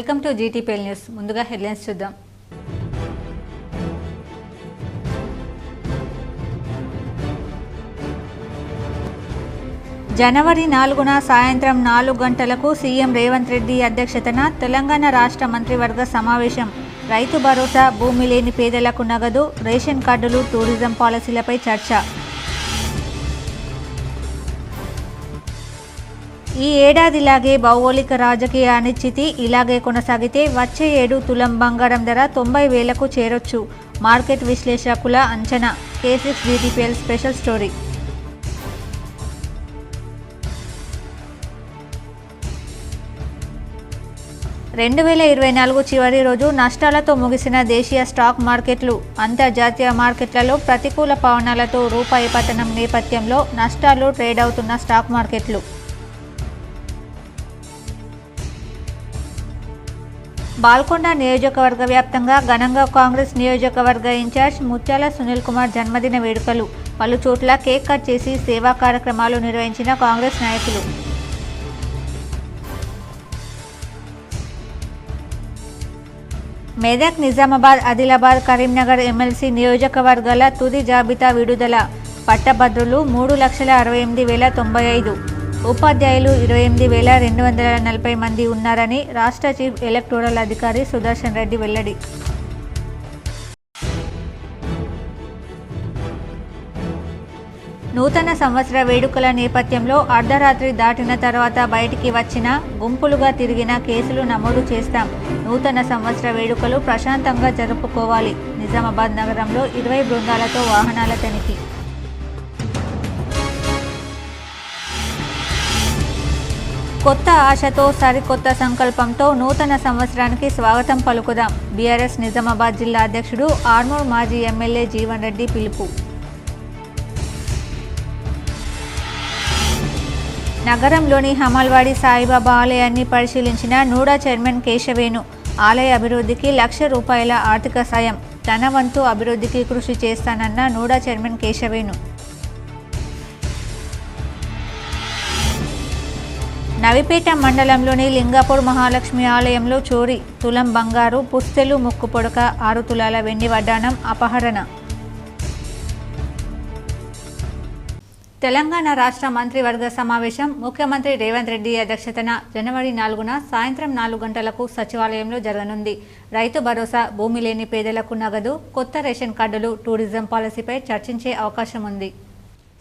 Welcome to GTPL news. ముందుగా headlines చూద్దాం. జనవరి 4న సాయంత్రం 4 గంటలకు సీఎం రేవంత్ రెడ్డి అధ్యక్షతన తెలంగాణ రాష్ట్ర మంత్రివర్గ సమావేశం. రైతు భరోసా, భూమి లేని పేదలకు నగదు, రేషన్ కార్డులు, టూరిజం పాలసీలపై చర్చ. ఈ ఏడాదిలాగే భౌగోళిక రాజకీయ అనిశ్చితి ఇలాగే కొనసాగితే వచ్చే ఏడు తులం బంగారం ధర 90,000కు చేరొచ్చు. మార్కెట్ విశ్లేషకుల అంచనా. K6 GTPL special story. రెండు 2024 చివరి రోజు నష్టాలతో ముగిసిన దేశీయ స్టాక్ మార్కెట్లు. అంతర్జాతీయ మార్కెట్లలో ప్రతికూల పవనాలతో రూపాయి పతనం నేపథ్యంలో నష్టాలు ట్రేడ్ అవుతున్న స్టాక్ మార్కెట్లు. బాల్కొండ నియోజకవర్గ వ్యాప్తంగా ఘనంగా కాంగ్రెస్ నియోజకవర్గ ఇన్ఛార్జ్ ముత్యాల సునీల్ కుమార్ జన్మదిన వేడుకలు. పలు చోట్ల కేక్ కట్ చేసి సేవా కార్యక్రమాలు నిర్వహించిన కాంగ్రెస్ నాయకులు. మెదక్, నిజామాబాద్, ఆదిలాబాద్, కరీంనగర్ ఎమ్మెల్సీ నియోజకవర్గాల తుది జాబితా విడుదల. పట్టభద్రులు 3,68,095, ఉపాధ్యాయులు 28,240 మంది ఉన్నారని రాష్ట్ర చీఫ్ ఎలక్టోరల్ అధికారి సుదర్శన్ రెడ్డి వెల్లడి. నూతన సంవత్సర వేడుకల నేపథ్యంలో అర్ధరాత్రి దాటిన తర్వాత బయటికి వచ్చిన, గుంపులుగా తిరిగిన కేసులు నమోదు చేస్తాం. నూతన సంవత్సర వేడుకలు ప్రశాంతంగా జరుపుకోవాలి. నిజామాబాద్ నగరంలో 20 బృందాలతో వాహనాల తనిఖీ. కొత్త ఆశతో, సరికొత్త సంకల్పంతో నూతన సంవత్సరానికి స్వాగతం పలుకుదాం. బీఆర్ఎస్ నిజామాబాద్ జిల్లా అధ్యక్షుడు, ఆర్మూర్ మాజీ ఎమ్మెల్యే జీవన్ రెడ్డి పిలుపు. నగరంలోని హమల్వాడి సాయిబాబా ఆలయాన్ని పరిశీలించిన నూడా చైర్మన్ కేశవేణు. ఆలయ అభివృద్ధికి ₹1,00,000 ఆర్థిక సాయం. తన వంతు అభివృద్ధికి కృషి చేస్తానన్న నూడా చైర్మన్ కేశవేణు. నవిపేట మండలంలోని లింగాపూర్ మహాలక్ష్మి ఆలయంలో చోరీ. తులం బంగారు, పుస్తెలు, ముక్కు పొడక, 6 తులాల వెండి వడ్డాణం అపహరణ. తెలంగాణ రాష్ట్ర మంత్రివర్గ సమావేశం ముఖ్యమంత్రి రేవంత్ రెడ్డి అధ్యక్షతన జనవరి 4న సాయంత్రం 4 గంటలకు సచివాలయంలో జరగనుంది. రైతు భరోసా, భూమి లేని పేదలకు నగదు, కొత్త రేషన్ కార్డులు, టూరిజం పాలసీపై చర్చించే అవకాశం ఉంది.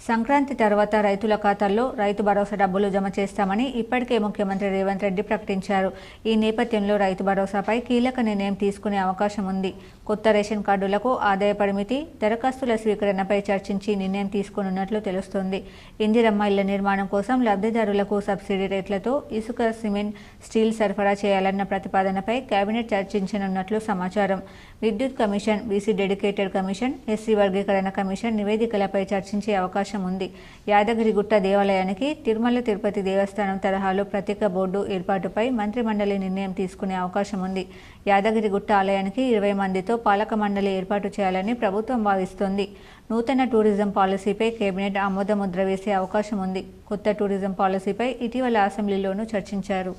సంక్రాంతి తర్వాత రైతుల ఖాతాల్లో రైతు భరోసా డబ్బులు జమ చేస్తామని ఇప్పటికే ముఖ్యమంత్రి రేవంత్ రెడ్డి ప్రకటించారు. ఈ నేపథ్యంలో రైతు భరోసాపై కీలక నిర్ణయం తీసుకునే అవకాశం ఉంది. కొత్త రేషన్ కార్డులకు ఆదాయ పరిమితి, దరఖాస్తుల స్వీకరణపై చర్చించి నిర్ణయం తీసుకోనున్నట్లు తెలుస్తోంది. ఇందిరమ్మ ఇళ్ల నిర్మాణం కోసం లబ్ధిదారులకు సబ్సిడీ రేట్లతో ఇసుక, సిమెంట్, స్టీల్ సరఫరా చేయాలన్న ప్రతిపాదనపై కేబినెట్ చర్చించనున్నట్లు సమాచారం. విద్యుత్ commission, BC dedicated commission, SC వర్గీకరణ కమిషన్ నివేదికలపై చర్చించే అవకాశం ఉంది. యాదగిరిగుట్ట దేవాలయానికి తిరుమల తిరుపతి దేవస్థానం తరహాలో ప్రత్యేక బోర్డు ఏర్పాటుపై మంత్రిమండలి నిర్ణయం తీసుకునే అవకాశం ఉంది. యాదగిరిగుట్ట ఆలయానికి 20 మందితో పాలక మండలి ఏర్పాటు చేయాలని ప్రభుత్వం భావిస్తోంది. నూతన టూరిజం పాలసీపై కేబినెట్ ఆమోద ముద్ర వేసే అవకాశం ఉంది. కొత్త టూరిజం పాలసీపై ఇటీవల అసెంబ్లీలోనూ చర్చించారు.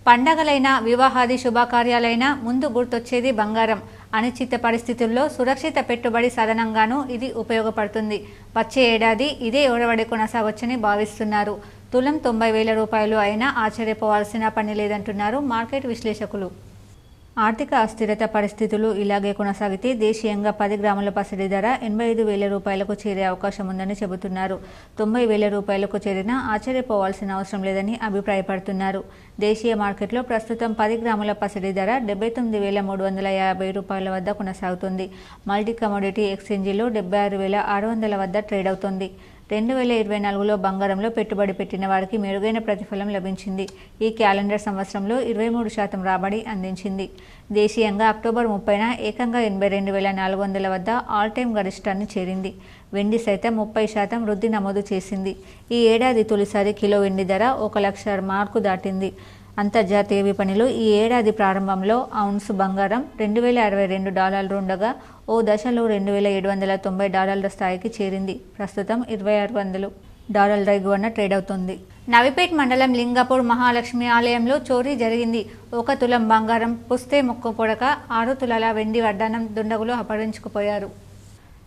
పండగలైనా, వివాహాది శుభకార్యాలైనా ముందు గుర్తొచ్చేది బంగారం. అనిశ్చిత పరిస్థితుల్లో సురక్షిత పెట్టుబడి సాధనంగానూ ఇది ఉపయోగపడుతుంది. వచ్చే ఏడాది ఇదే ఒరవడి కొనసాగొచ్చని భావిస్తున్నారు. తులం 90,000 రూపాయలు అయినా ఆశ్చర్యపోవాల్సిన పని లేదంటున్నారు మార్కెట్ విశ్లేషకులు. ఆర్థిక అస్థిరత పరిస్థితులు ఇలాగే కొనసాగితే దేశీయంగా 10 గ్రాముల పసిడి ధర 85,000 రూపాయలకు చేరే అవకాశం ఉందని చెబుతున్నారు. 90,000 రూపాయలకు చేరినా ఆశ్చర్యపోవాల్సిన అవసరం లేదని అభిప్రాయపడుతున్నారు. దేశీయ మార్కెట్లో ప్రస్తుతం 10 గ్రాముల పసిడి ధర 79,350 రూపాయల వద్ద కొనసాగుతుంది. మల్టీ కమోడిటీ ఎక్స్చేంజీలో 76,600 వద్ద ట్రేడ్ అవుతోంది. 2024లో బంగారంలో పెట్టుబడి పెట్టిన వారికి మెరుగైన ప్రతిఫలం లభించింది. ఈ క్యాలెండర్ సంవత్సరంలో 23% రాబడి అందించింది. దేశీయంగా అక్టోబర్ 30న ఏకంగా 82,400 వద్ద ఆల్ టైమ్ గరిష్టాన్ని చేరింది. వెండి సైతం 30% వృద్ధి నమోదు చేసింది. ఈ ఏడాది తొలిసారి కిలో వెండి ధర 1,00,000 మార్కు దాటింది. అంతర్జాతీయ విపణిలో ఈ ఏడాది ప్రారంభంలో ఔన్స్ బంగారం $2,062 ఉండగా ఓ దశలో $2,790 స్థాయికి చేరింది. ప్రస్తుతం 2,600 డాలర్ల ఎగువన ట్రేడ్ అవుతుంది. నవిపేట్ మండలం లింగపూర్ మహాలక్ష్మి ఆలయంలో చోరీ జరిగింది. 1 తులం బంగారం, పుస్తే ముక్కు పొడక, 6 తులాల వెండి వడ్డానం దుండగులు అపహరించుకుపోయారు.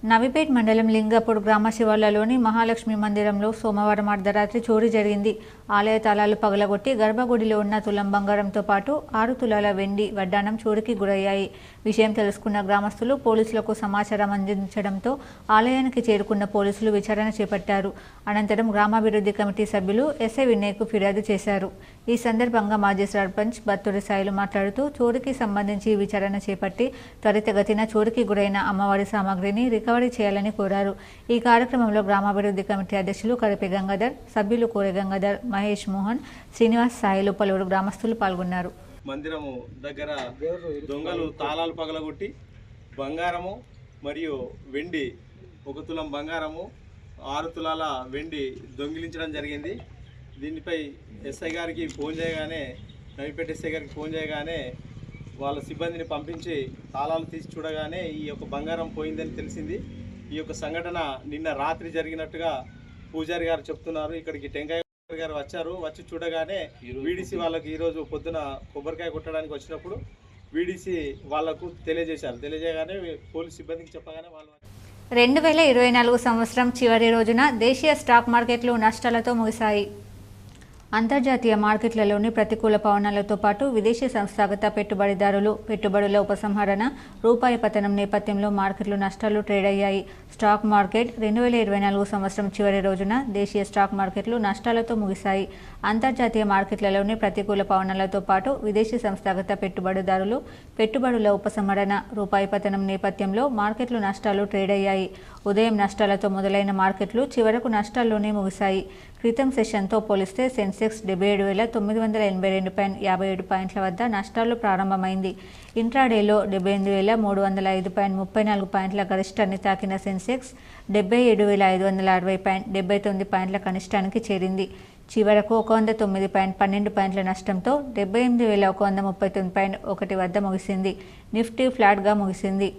నవిపేట్ మండలం లింగపూర్ గ్రామ శివార్లలోని మహాలక్ష్మి మందిరంలో సోమవారం అర్ధరాత్రి చోరీ జరిగింది. ఆలయ తాళాలు పగలగొట్టి గర్భగుడిలో ఉన్న తులం బంగారంతో పాటు 6 తులాల వెండి వడ్డానం చోరీకి గురయ్యాయి. విషయం తెలుసుకున్న గ్రామస్తులు పోలీసులకు సమాచారం అందించడంతో ఆలయానికి చేరుకున్న పోలీసులు విచారణ చేపట్టారు. అనంతరం గ్రామాభివృద్ధి కమిటీ సభ్యులు ఎస్ఐ వినయ్కు ఫిర్యాదు చేశారు. ఈ సందర్భంగా మాజీ సర్పంచ్ బత్తూరి సాయిలు మాట్లాడుతూ చోరీకి సంబంధించి విచారణ చేపట్టి త్వరితగతిన చోరీకి గురైన అమ్మవారి సామాగ్రిని రికవరీ చేయాలని కోరారు. ఈ కార్యక్రమంలో గ్రామాభివృద్ధి కమిటీ అధ్యక్షులు కరిపి గంగాధర్, సభ్యులు కోరె గంగాధర్, మహేష్ మోహన్, శ్రీనివాస్, సాయిలు పలువురు గ్రామస్తులు పాల్గొన్నారు. మందిరము దగ్గర దొంగలు తాళాలు పగలగొట్టి బంగారము మరియు వెండి 1 తులం బంగారము, 6 తులాల వెండి దొంగిలించడం జరిగింది. దీనిపై ఎస్ఐ గారికి ఫోన్ చేయగానే, నవిపేట ఎస్ఐ గారికి ఫోన్ చేయగానే వాళ్ళ సిబ్బందిని పంపించి తాళాలు తీసి చూడగానే ఈ యొక్క బంగారం పోయిందని తెలిసింది. ఈ యొక్క సంఘటన నిన్న రాత్రి జరిగినట్టుగా పూజారి గారు చెప్తున్నారు. ఇక్కడికి టెంకాయ గారు వచ్చారు. వచ్చి చూడగానే వీడీసీ వాళ్ళకి ఈరోజు పొద్దున కొబ్బరికాయ కొట్టడానికి వచ్చినప్పుడు వీడీసీ వాళ్లకు తెలియజేయగానే పోలీస్ సిబ్బందికి చెప్పగానే వాళ్ళు 2024 సంవత్సరం చివరి రోజున దేశీయ స్టాక్ మార్కెట్లు నష్టాలతో ముగిశాయి. అంతర్జాతీయ మార్కెట్లలోని ప్రతికూల పవనాలతో పాటు విదేశీ సంస్థాగత పెట్టుబడిదారులు, పెట్టుబడుల ఉపసంహరణ, రూపాయి పతనం నేపథ్యంలో మార్కెట్లు నష్టాలు ట్రేడ్ అయ్యాయి. స్టాక్ మార్కెట్ 2024 సంవత్సరం చివరి రోజున దేశీయ స్టాక్ మార్కెట్లు నష్టాలతో ముగిశాయి. అంతర్జాతీయ మార్కెట్లలోని ప్రతికూల పవనాలతో పాటు విదేశీ సంస్థాగత పెట్టుబడిదారులు, పెట్టుబడుల ఉపసంహరణ, రూపాయి పతనం నేపథ్యంలో మార్కెట్లు నష్టాలు ట్రేడ్ అయ్యాయి. ఉదయం నష్టాలతో మొదలైన మార్కెట్లు చివరకు నష్టాల్లోనే ముగిశాయి. క్రితం సెషన్తో పోలిస్తే సెన్సెక్స్ 77,982.57 పాయింట్ల వద్ద నష్టాలు ప్రారంభమైంది. ఇంట్రాడేలో 78,305.34 పాయింట్ల గరిష్టాన్ని తాకిన సెన్సెక్స్ 77,560.79 పాయింట్ల కనిష్టానికి చేరింది. చివరకు 109.12 పాయింట్ల నష్టంతో 78,139.1 వద్ద ముగిసింది. నిఫ్టీ ఫ్లాట్గా ముగిసింది.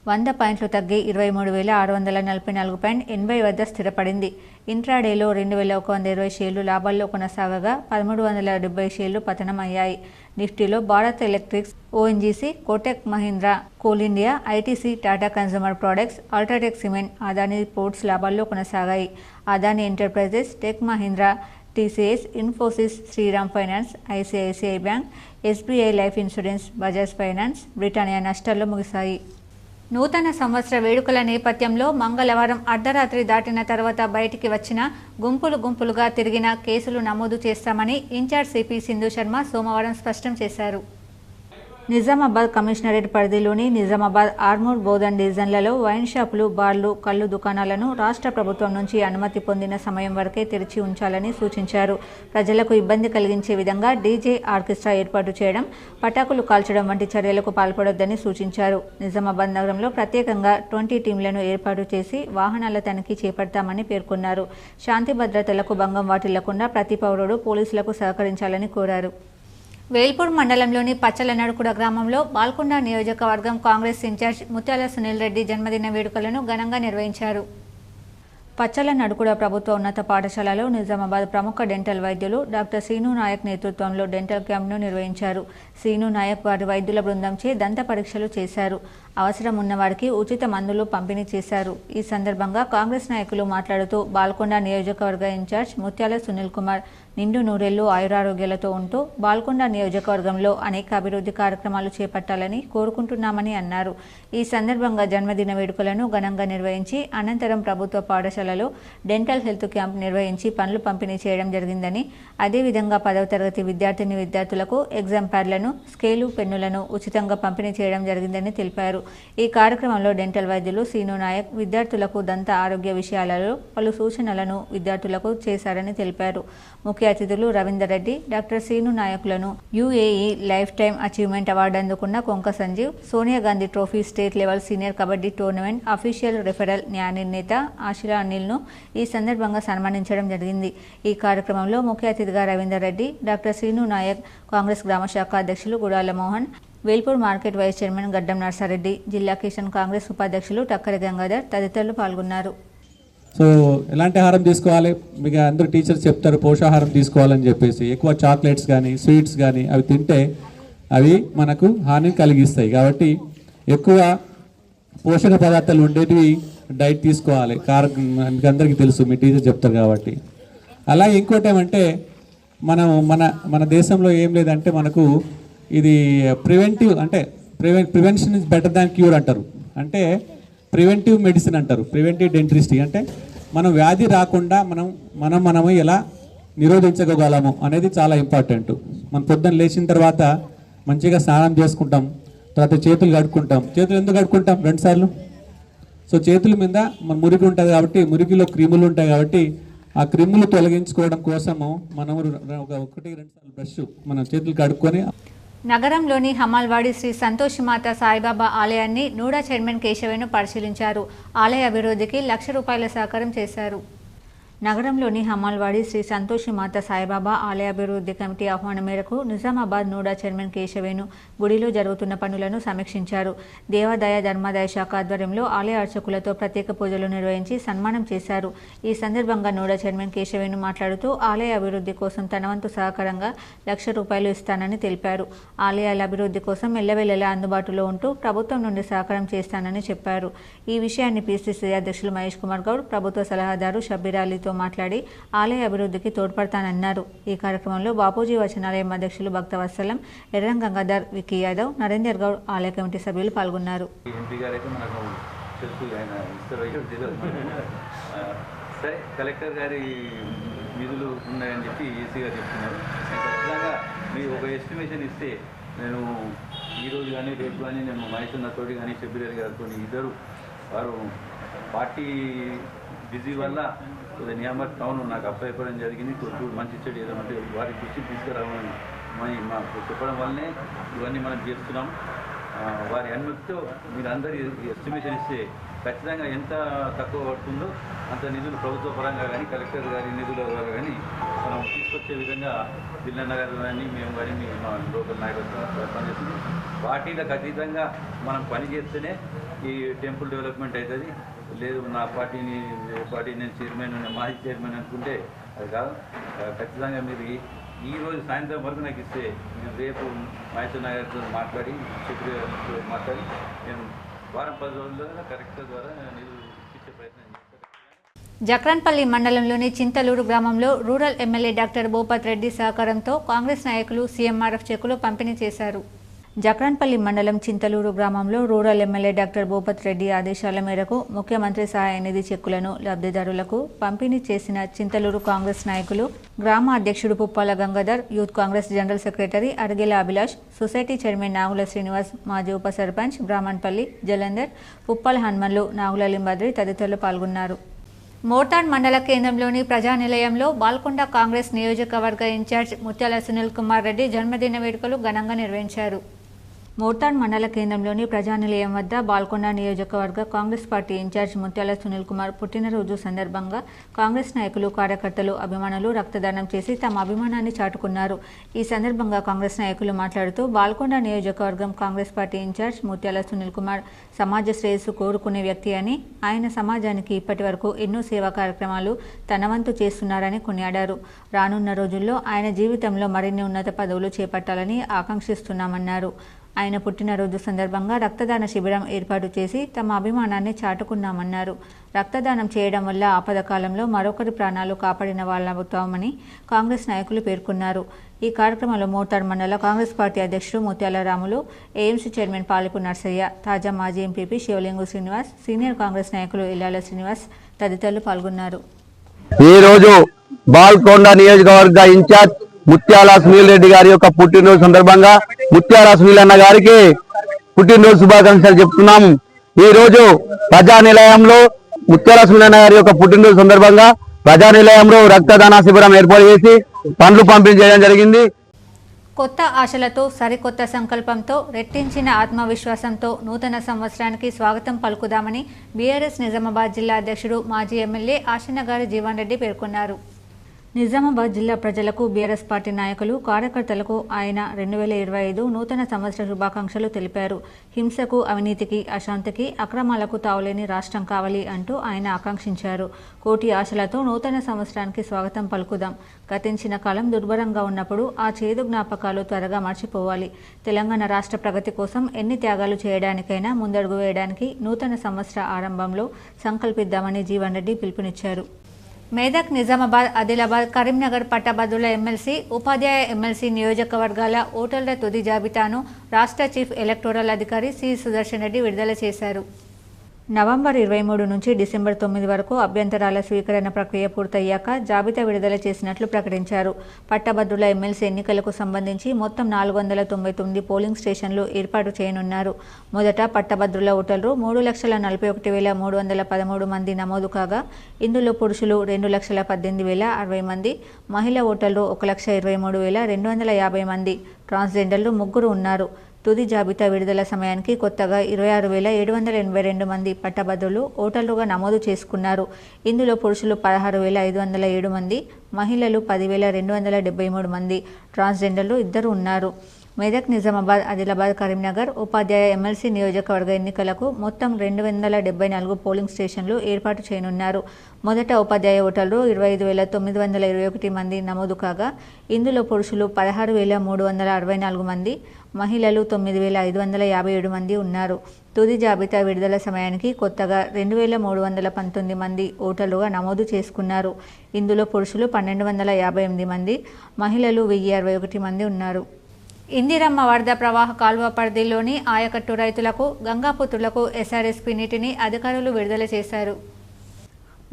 100 పాయింట్లు తగ్గి 23,644.80 వద్ద స్థిరపడింది. ఇంట్రాడేలో 2,120 షేర్లు లాభాల్లో కొనసాగగా 1,370 షేర్లు పతనమయ్యాయి. నిఫ్టీలో Bharat electronics, ONGC, Kotak Mahindra, Coal India, ITC, Tata consumer products, UltraTech cement, Adani ports లాభాల్లో కొనసాగాయి. Adani enterprises, Tech Mahindra, TCS, Infosys, Shriram finance, ICICI bank, SBI life insurance, Bajaj finance, Britannia నష్టాల్లో ముగిశాయి. నూతన సంవత్సర వేడుకల నేపథ్యంలో మంగళవారం అర్ధరాత్రి దాటిన తర్వాత బయటికి వచ్చిన గుంపులుగా తిరిగిన కేసులు నమోదు చేస్తామని ఇన్ఛార్జ్ సిపి సింధు శర్మ సోమవారం స్పష్టం చేశారు. నిజామాబాద్ కమిషనరేట్ పరిధిలోని నిజామాబాద్, ఆర్మూర్, బోధన్ డివిజన్లలో వైన్ షాపులు, బార్లు, కల్లు దుకాణాలను రాష్ట్ర ప్రభుత్వం నుంచి అనుమతి పొందిన సమయం వరకే తెరిచి ఉంచాలని సూచించారు. ప్రజలకు ఇబ్బంది కలిగించే విధంగా డీజే, ఆర్కెస్ట్రా ఏర్పాటు చేయడం, పటాకులు కాల్చడం వంటి చర్యలకు పాల్పడొద్దని సూచించారు. నిజామాబాద్ నగరంలో ప్రత్యేకంగా 20 టీంలను ఏర్పాటు చేసి వాహనాల తనిఖీ చేపడతామని పేర్కొన్నారు. శాంతి భద్రతలకు భంగం వాటిల్లకుండా ప్రతి పౌరుడు పోలీసులకు సహకరించాలని కోరారు. వేల్పూర్ మండలంలోని పచ్చల నడుకుడ గ్రామంలో బాల్కొండ నియోజకవర్గం కాంగ్రెస్ ఇన్ఛార్జ్ ముత్యాల సునీల్ రెడ్డి జన్మదిన వేడుకలను ఘనంగా నిర్వహించారు. పచ్చల నడుకుడ ప్రభుత్వ ఉన్నత పాఠశాలలో నిజామాబాద్ ప్రముఖ డెంటల్ వైద్యులు డాక్టర్ శ్రీను నాయక్ నేతృత్వంలో డెంటల్ క్యాంప్ను నిర్వహించారు. శ్రీను నాయక్ వారి వైద్యుల బృందంచే దంత పరీక్షలు చేశారు. అవసరం ఉన్నవారికి ఉచిత మందులు పంపిణీ చేశారు. ఈ సందర్భంగా కాంగ్రెస్ నాయకులు మాట్లాడుతూ బాల్కొండ నియోజకవర్గ ఇన్ఛార్జ్ ముత్యాల సునీల్ కుమార్ నిండు నూరేళ్లు ఆయురారోగ్యాలతో ఉంటూ బాల్కొండ నియోజకవర్గంలో అనేక అభివృద్ధి కార్యక్రమాలు చేపట్టాలని కోరుకుంటున్నామని అన్నారు. ఈ సందర్భంగా జన్మదిన వేడుకలను ఘనంగా నిర్వహించి అనంతరం ప్రభుత్వ పాఠశాలలో డెంటల్ హెల్త్ క్యాంప్ నిర్వహించి పనులు పంపిణీ చేయడం జరిగిందని, అదేవిధంగా 10వ తరగతి విద్యార్థులకు ఎగ్జామ్ ప్యాడ్లను, స్కేలు, పెన్నులను ఉచితంగా పంపిణీ చేయడం జరిగిందని తెలిపారు. ఈ కార్యక్రమంలో డెంటల్ వైద్యులు శ్రీను నాయక్ విద్యార్థులకు దంత ఆరోగ్య విషయాలలో పలు సూచనలను విద్యార్థులకు చేశారని తెలిపారు. ముఖ్య అతిథులు రవీందర్ రెడ్డి, డాక్టర్ శ్రీను నాయకులను UAE life time achievement award అందుకున్న Konka Sanjeev, Sonia Gandhi trophy state level senior kabaddi tournament official referral న్యాయ నిర్ణేత ఆశిలా అనిల్ను ఈ సందర్భంగా సన్మానించడం జరిగింది. ఈ కార్యక్రమంలో ముఖ్య అతిథిగా రవీందర్ రెడ్డి, డాక్టర్ శ్రీను నాయక్, కాంగ్రెస్ గ్రామ శాఖ అధ్యక్షులు Gudala Mohan, Velpur market vice chairman Gaddam Narsareddy, జిల్లా కిషన్ కాంగ్రెస్ ఉపాధ్యక్షులు టక్కరి గంగాధర్ తదితరులు పాల్గొన్నారు. సో ఎలాంటి ఆహారం తీసుకోవాలి, మీకు అందరూ టీచర్స్ చెప్తారు పోషాహారం తీసుకోవాలని చెప్పేసి. ఎక్కువ చాక్లెట్స్ కానీ స్వీట్స్ కానీ అవి తింటే అవి మనకు హాని కలిగిస్తాయి. కాబట్టి ఎక్కువ పోషక పదార్థాలు ఉండేటివి డైట్ తీసుకోవాలి. మీకు అందరికీ తెలుసు, మీ టీచర్ చెప్తారు కాబట్టి. అలాగే ఇంకోటి ఏమంటే మన దేశంలో ఏం లేదంటే మనకు ఇది ప్రివెంటివ్ అంటే prevention is better than cure అంటారు. అంటే ప్రివెంటివ్ మెడిసిన్ అంటారు, ప్రివెంటివ్ డెంటిస్ట్రీ. అంటే మనం వ్యాధి రాకుండా మనము ఎలా నిరోధించగలము అనేది చాలా ఇంపార్టెంట్. మనం పొద్దున్న లేచిన తర్వాత మంచిగా స్నానం చేసుకుంటాం, తర్వాత చేతులు కడుక్కుంటాం. చేతులు ఎందుకు కడుక్కుంటాం? 2 సార్లు. సో చేతుల మీద మన మురికి ఉంటుంది కాబట్టి, మురికిలో క్రిములు ఉంటాయి కాబట్టి ఆ క్రిములు తొలగించుకోవడం కోసము మనము 1-2 సార్లు బ్రష్ మనం చేతులు కడుక్కొని. నగరంలోని హమాల్వాడి శ్రీ సంతోషిమాత సాయిబాబా ఆలయాన్ని నూడా చైర్మన్ కేశవేను పరిశీలించారు. ఆలయ అభివృద్ధికి ₹1,00,000 సహకారం చేశారు. నగరంలోని హమాల్వాడి శ్రీ సంతోషిమాత సాయిబాబా ఆలయ అభివృద్ధి కమిటీ ఆహ్వానం మేరకు నిజామాబాద్ నూడా చైర్మన్ కేశవేను గుడిలో జరుగుతున్న పనులను సమీక్షించారు. దేవాదాయ ధర్మాదాయ శాఖ ఆధ్వర్యంలో ఆలయ అర్చకులతో ప్రత్యేక పూజలు నిర్వహించి సన్మానం చేశారు. ఈ సందర్భంగా నూడా చైర్మన్ కేశవేను మాట్లాడుతూ ఆలయ అభివృద్ధి కోసం తన వంతు సహకారంగా ₹1,00,000 ఇస్తానని తెలిపారు. ఆలయాల అభివృద్ధి కోసం ఎల్లవేళలా అందుబాటులో ఉంటూ ప్రభుత్వం నుండి సహకారం చేస్తానని చెప్పారు. ఈ విషయాన్ని పిసిసి అధ్యక్షులు మహేష్ కుమార్ గౌడ్, ప్రభుత్వ సలహాదారు షబ్బీర్ అలీతో మాట్లాడి ఆలయ అభివృద్ధికి తోడ్పడతానన్నారు. ఈ కార్యక్రమంలో బాపూజీ వచనాలయం అధ్యక్షులు భక్తవత్సలం, ఎర్రం గంగాధర్, వికీ యాదవ్, నరేందర్ గౌడ్ ఆలయ కమిటీ సభ్యులు పాల్గొన్నారు. కలెక్టర్ గారి నిధులు ఉన్నాయని చెప్పి ఈసీ గారు చెప్తున్నారు. ఖచ్చితంగా మీరు ఒక ఎస్టిమేషన్ ఇస్తే నేను ఈరోజు కానీ రేపు కానీ నేను మహేష్ తోటి కానీ షబ్బీర్ అలీ గారితో ఇద్దరు వారు పార్టీ బిజీ వల్ల నియామక్ టౌన్ నాకు అప్పైపోవడం జరిగింది. మంచి చెడు ఏదంటే వారి దృష్టికి తీసుకురావాలని మాకు చెప్పడం వల్లనే ఇవన్నీ మనం చేస్తున్నాం. వారి అనుమతితో మీరు అందరూ ఎస్టిమేషన్ ఇస్తే ఖచ్చితంగా ఎంత తక్కువ పడుతుందో అంత నిధులు ప్రభుత్వ పరంగా కానీ కలెక్టర్ గారి నిధుల ద్వారా కానీ మనం తీసుకొచ్చే విధంగా జిల్లా గారు కానీ మేము కానీ మా లోకల్ నాయకత్వం పనిచేస్తుంది. పార్టీలకు అతీతంగా మనం పని చేస్తేనే ఈ టెంపుల్ డెవలప్మెంట్ అవుతుంది. లేదు నా పార్టీ నేను చైర్మన్ మాజీ చైర్మన్ అనుకుంటే అది కాదు. ఖచ్చితంగా మీరు ఈరోజు సాయంత్రం వరకు నాకు ఇస్తే నేను రేపు మహేష్ గారితో మాట్లాడి సెక్రటరీతో మాట్లాడి నేను వారం 10 రోజుల్లో కలెక్టర్ ద్వారా నిధులు ఇచ్చే ప్రయత్నం చేస్తాను. జక్రన్పల్లి మండలంలోని చింతలూరు గ్రామంలో rural MLA doctor Bhupath Reddy సహకారంతో కాంగ్రెస్ నాయకులు సీఎంఆర్ఎఫ్ చెక్కులు పంపిణీ చేశారు. జక్రన్పల్లి మండలం చింతలూరు గ్రామంలో rural MLA doctor Bhupath Reddy ఆదేశాల మేరకు ముఖ్యమంత్రి సహాయ నిధి చెక్కులను లబ్ధిదారులకు పంపిణీ చేసిన చింతలూరు కాంగ్రెస్ నాయకులు, గ్రామ అధ్యక్షుడు Puppala Gangadhar, youth Congress general secretary Aragela Abhilash, society chairman Nagula Srinivas, మాజీ ఉప సర్పంచ్ బ్రాహ్మణపల్లి జలంధర్, పుప్పాల హనుమన్లు, నాగుల లింబాద్రి తదితరులు పాల్గొన్నారు. మోర్తాడ్ మండల కేంద్రంలోని ప్రజానిలయంలో బాల్కొండ కాంగ్రెస్ నియోజకవర్గ ఇన్ఛార్జ్ ముత్యాల సునీల్ కుమార్ రెడ్డి జన్మదిన వేడుకలు ఘనంగా నిర్వహించారు. మోర్తాడ్ మండల కేంద్రంలోని ప్రజానిలయం వద్ద బాల్కొండ నియోజకవర్గ కాంగ్రెస్ పార్టీ ఇన్ఛార్జ్ ముత్యాల సునీల్ కుమార్ పుట్టినరోజు సందర్భంగా కాంగ్రెస్ నాయకులు, కార్యకర్తలు, అభిమానులు రక్తదానం చేసి తమ అభిమానాన్ని చాటుకున్నారు. ఈ సందర్భంగా కాంగ్రెస్ నాయకులు మాట్లాడుతూ బాల్కొండ నియోజకవర్గం కాంగ్రెస్ పార్టీ ఇన్ఛార్జ్ ముత్యాల సునీల్ కుమార్ సమాజ శ్రేయస్సు కోరుకునే వ్యక్తి అని, ఆయన సమాజానికి ఇప్పటి వరకు ఎన్నో సేవా కార్యక్రమాలు తన వంతు చేస్తున్నారని కొనియాడారు. రానున్న రోజుల్లో ఆయన జీవితంలో మరిన్ని ఉన్నత పదవులు చేపట్టాలని ఆకాంక్షిస్తున్నామన్నారు. ఆయన పుట్టినరోజు సందర్భంగా రక్తదాన శిబిరం ఏర్పాటు చేసి తమ అభిమానాన్ని చాటుకున్నామన్నారు. రక్తదానం చేయడం వల్ల ఆపద కాలంలో మరొకరి ప్రాణాలు కాపాడిన వాళ్ళవుతామని కాంగ్రెస్ నాయకులు పేర్కొన్నారు. ఈ కార్యక్రమంలో మోర్తాడ్ మండల కాంగ్రెస్ పార్టీ అధ్యక్షుడు ముత్యాల రాములు, ఏఎంసీ చైర్మన్ పాలిపు నర్సయ్య, తాజా మాజీ ఎంపీపీ శివలింగు శ్రీనివాస్, సీనియర్ కాంగ్రెస్ నాయకులు ఇల్లాల శ్రీనివాస్ తదితరులు పాల్గొన్నారు. ఈరోజు బాల్కొండ నియోజకవర్గ ఇన్ఛార్జ్ ముత్యాల సునీల్ రెడ్డి గారి యొక్క పుట్టినరోజు సందర్భంగా ముత్యాల సునీల్ అన్న గారికి పుట్టినరోజు శుభాకాంక్షలు చెప్తున్నాము. ఈ రోజు ప్రజానిలయంలో ముత్యాల సునీల్ అన్న గారి యొక్క పుట్టినరోజు సందర్భంగా ప్రజానిలయంలో రక్తదాన శిబిరం ఏర్పాటు చేసి పండ్లు పంపిణీ చేయడం జరిగింది. కొత్త ఆశలతో, సరికొత్త సంకల్పంతో, రెట్టించిన ఆత్మవిశ్వాసంతో నూతన సంవత్సరానికి స్వాగతం పలుకుదామని బీఆర్ఎస్ నిజామాబాద్ జిల్లా అధ్యక్షుడు, మాజీ ఎమ్మెల్యే ఆశనగారి జీవన్ రెడ్డి పేర్కొన్నారు. నిజామాబాద్ జిల్లా ప్రజలకు బీఆర్ఎస్ పార్టీ నాయకులు కార్యకర్తలకు ఆయన 2025 నూతన సంవత్సర శుభాకాంక్షలు తెలిపారు. హింసకు, అవినీతికి, అశాంతికి, అక్రమాలకు తావులేని రాష్ట్రం కావాలి అంటూ ఆయన ఆకాంక్షించారు. కోటి ఆశలతో నూతన సంవత్సరానికి స్వాగతం పలుకుదాం. గతించిన కాలం దుర్భరంగా ఉన్నప్పుడు ఆ చేదు జ్ఞాపకాలు త్వరగా మర్చిపోవాలి. తెలంగాణ రాష్ట్ర ప్రగతి కోసం ఎన్ని త్యాగాలు చేయడానికైనా ముందడుగు వేయడానికి నూతన సంవత్సర ఆరంభంలో సంకల్పిద్దామని జీవన్ రెడ్డి పిలుపునిచ్చారు. మేదక్, నిజామాబాద్, ఆదిలాబాద్, కరీంనగర్ పట్టభద్రుల ఎమ్మెల్సీ, ఉపాధ్యాయ ఎమ్మెల్సీ నియోజకవర్గాల ఓటర్ల తుది జాబితాను రాష్ట్ర చీఫ్ ఎలక్టోరల్ అధికారి సి సుదర్శన్ రెడ్డి విడుదల చేశారు. నవంబర్ 23 నుంచి డిసెంబర్ 9 వరకు అభ్యంతరాల స్వీకరణ ప్రక్రియ పూర్తయ్యాక జాబితా విడుదల చేసినట్లు ప్రకటించారు. పట్టభద్రుల ఎమ్మెల్సీ ఎన్నికలకు సంబంధించి మొత్తం 499 పోలింగ్ స్టేషన్లు ఏర్పాటు చేయనున్నారు. మొదట పట్టభద్రుల ఓటర్లు 3,41,313 మంది నమోదు కాగా ఇందులో పురుషులు 2,18,060 మంది, మహిళా ఓటర్లు 1,23,250 మంది, ట్రాన్స్జెండర్లు 3 ఉన్నారు. తుది జాబితా విడుదల సమయానికి కొత్తగా 26,782 మంది పట్టభద్రులు ఓటర్లుగా నమోదు చేసుకున్నారు. ఇందులో పురుషులు 16,507 మంది, మహిళలు 10,273 మంది, ట్రాన్స్జెండర్లు 2 ఉన్నారు. మెదక్, నిజామాబాద్, ఆదిలాబాద్, కరీంనగర్ ఉపాధ్యాయ ఎమ్మెల్సీ నియోజకవర్గ ఎన్నికలకు మొత్తం 274 పోలింగ్ స్టేషన్లు ఏర్పాటు చేయనున్నారు. మొదట ఉపాధ్యాయ ఓటర్లు 25,921 మంది నమోదు కాగా ఇందులో పురుషులు 16,364 మంది, మహిళలు 9,557 మంది ఉన్నారు. తుది జాబితా విడుదల సమయానికి కొత్తగా 2,319 మంది ఓటర్లుగా నమోదు చేసుకున్నారు. ఇందులో పురుషులు 1,258 మంది, మహిళలు 1,061 మంది ఉన్నారు. ఇందిరమ్మ వరద ప్రవాహ కాల్వ పరిధిలోని ఆయకట్టు రైతులకు, గంగాపుత్రులకు ఎస్ఆర్ఎస్పీ నీటిని అధికారులు విడుదల చేశారు.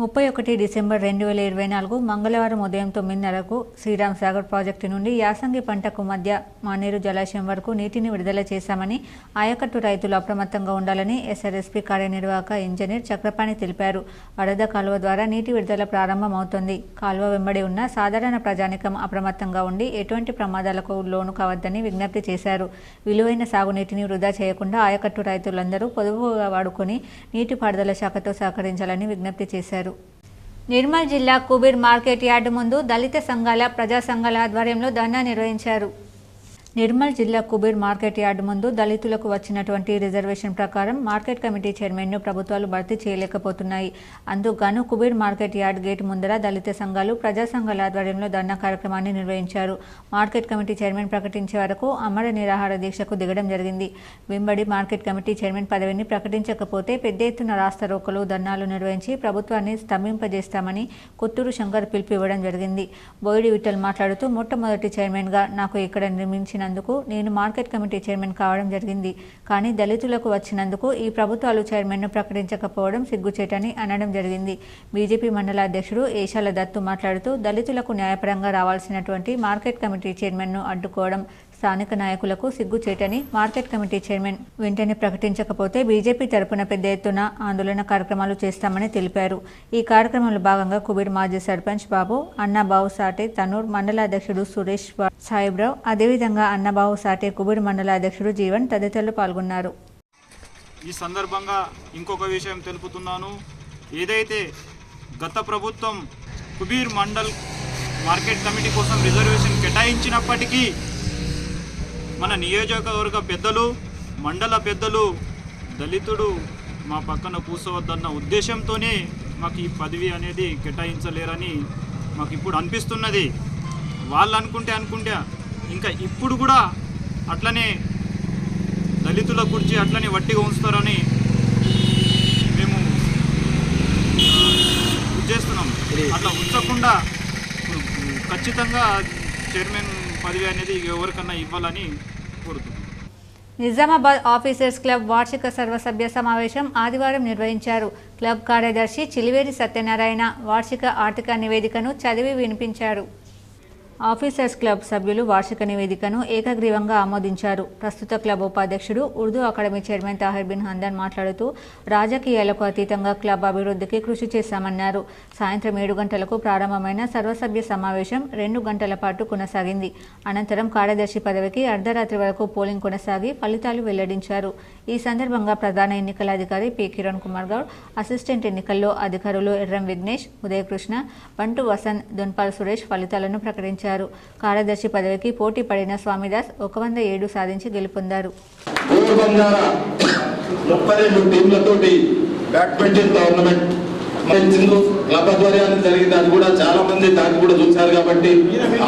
31 డిసెంబర్ 2024 మంగళవారం ఉదయం 9:30కు శ్రీరామ్ సాగర్ ప్రాజెక్టు నుండి యాసంగి పంటకు మధ్య మానేరు జలాశయం వరకు నీటిని విడుదల చేశామని, ఆయకట్టు రైతులు అప్రమత్తంగా ఉండాలని ఎస్ఆర్ఎస్పీ కార్యనిర్వాహక ఇంజనీర్ చక్రపాణి తెలిపారు. వరద కాలువ ద్వారా నీటి విడుదల ప్రారంభమవుతోంది. కాలువ వెంబడి ఉన్న సాధారణ ప్రజానికం అప్రమత్తంగా ఉండి ఎటువంటి ప్రమాదాలకు లోను కావద్దని విజ్ఞప్తి చేశారు. విలువైన సాగునీటిని వృధా చేయకుండా ఆయకట్టు రైతులందరూ పొదుపుగా వాడుకొని నీటిపారుదల శాఖతో సహకరించాలని విజ్ఞప్తి చేశారు. నిర్మల్ జిల్లా కుబీర్ మార్కెట్ యార్డు ముందు దళిత సంఘాల, ప్రజా సంఘాల ఆధ్వర్యంలో ధర్నా నిర్వహించారు. నిర్మల్ జిల్లా కుబీర్ మార్కెట్ యార్డు ముందు దళితులకు వచ్చినటువంటి రిజర్వేషన్ ప్రకారం మార్కెట్ కమిటీ చైర్మన్ను ప్రభుత్వాలు భర్తీ చేయలేకపోతున్నాయి. అందుకుగాను కుబీర్ మార్కెట్ యార్డ్ గేట్ ముందర దళిత సంఘాలు, ప్రజా సంఘాల ఆధ్వర్యంలో ధర్నా కార్యక్రమాన్ని నిర్వహించారు. మార్కెట్ కమిటీ చైర్మన్ ప్రకటించే వరకు అమర నిరాహార దీక్షకు దిగడం జరిగింది. వెంబడి మార్కెట్ కమిటీ చైర్మన్ పదవిని ప్రకటించకపోతే పెద్ద ఎత్తున రాస్తారోకలు, ధర్నాలు నిర్వహించి ప్రభుత్వాన్ని స్తంభింపజేస్తామని కొత్తూరు శంకర్ పిలుపు ఇవ్వడం జరిగింది. బోయిడి విఠల్ మాట్లాడుతూ, మొట్టమొదటి చైర్మన్గా నాకు ఇక్కడ నిర్మించిన నేను మార్కెట్ కమిటీ చైర్మన్ కావడం జరిగింది. కానీ దళితులకు వచ్చినందుకు ఈ ప్రభుత్వాలు చైర్మన్ను ప్రకటించకపోవడం సిగ్గుచేటని అనడం జరిగింది. బీజేపీ మండల అధ్యక్షుడు ఏషాల దత్తు మాట్లాడుతూ, దళితులకు న్యాయపరంగా రావాల్సినటువంటి మార్కెట్ కమిటీ చైర్మన్ను అడ్డుకోవడం స్థానిక నాయకులకు సిగ్గుచేటని, మార్కెట్ కమిటీ చైర్మన్ వెంటనే ప్రకటించకపోతే బీజేపీ తరపున పెద్ద ఎత్తున ఆందోళన కార్యక్రమాలు చేస్తామని తెలిపారు. ఈ కార్యక్రమంలో భాగంగా కుబీర్ మాజీ సర్పంచ్ బాబు, అన్నబాబు సాటే తనూర్, మండల అధ్యక్షుడు సురేష్ సాయిబ్రావు, అదేవిధంగా అన్నబాబు సాటే కుబీర్ మండల అధ్యక్షుడు జీవన్ తదితరులు పాల్గొన్నారు. ఈ సందర్భంగా ఇంకొక విషయం తెలుపుతున్నాను. ఏదైతే గత ప్రభుత్వం కుబీర్ మండల్ మార్కెట్ కమిటీ కోసం రిజర్వేషన్ కేటాయించినప్పటికీ మన నియోజకవర్గ పెద్దలు, మండల పెద్దలు దళితుడు మా పక్కన కూర్చోవద్దన్న ఉద్దేశంతోనే మాకు ఈ పదవి అనేది కేటాయించలేరని మాకు ఇప్పుడు అనిపిస్తున్నది. వాళ్ళు అనుకుంటే ఇంకా ఇప్పుడు కూడా అట్లనే దళితుల కుర్చీ అట్లనే వట్టిగా ఉంచుతారని మేము చేస్తున్నాం. అట్లా ఉంచకుండా ఖచ్చితంగా చైర్మన్ పదవి అనేది ఎవరికన్నా ఇవ్వాలని కోరుతున్నాం. నిజామాబాద్ ఆఫీసర్స్ క్లబ్ వార్షిక సర్వసభ్య సమావేశం ఆదివారం నిర్వహించారు. క్లబ్ కార్యదర్శి చిలివేరి సత్యనారాయణ వార్షిక ఆర్థిక నివేదికను చదివి వినిపించారు. ఆఫీసర్స్ క్లబ్ సభ్యులు వార్షిక నివేదికను ఏకగ్రీవంగా ఆమోదించారు. ప్రస్తుత క్లబ్ ఉపాధ్యక్షుడు ఉర్దూ అకాడమీ చైర్మన్ తాహిర్ బిన్ హందన్ మాట్లాడుతూ రాజకీయాలకు అతీతంగా క్లబ్ అభివృద్ధికి కృషి చేశామన్నారు. సాయంత్రం 7 గంటలకు ప్రారంభమైన సర్వసభ్య సమావేశం 2 గంటల పాటు కొనసాగింది. అనంతరం కార్యదర్శి పదవికి అర్ధరాత్రి వరకు పోలింగ్ కొనసాగి ఫలితాలు వెల్లడించారు. ఈ సందర్భంగా ప్రధాన ఎన్నికల అధికారి పి కిరణ్ కుమార్ గౌడ్, అసిస్టెంట్ ఎన్నికల్లో అధికారులు ఎర్రం విఘ్నేష్, ఉదయకృష్ణ, బంటు వసంత్, దున్పాల్ సురేష్ ఫలితాలను ప్రకటించారు. కార్యదర్శి పదవికి పోటీ పడిన స్వామిదాస్ 107 సాధించి గెలుపొందారు. 32 టీంలతోటి బ్యాడ్మింటన్ టోర్నమెంట్ క్లబ్ ఆధ్వర్యాన్ని జరిగింది. అది కూడా చాలా మంది దాన్ని కూడా చూశారు. కాబట్టి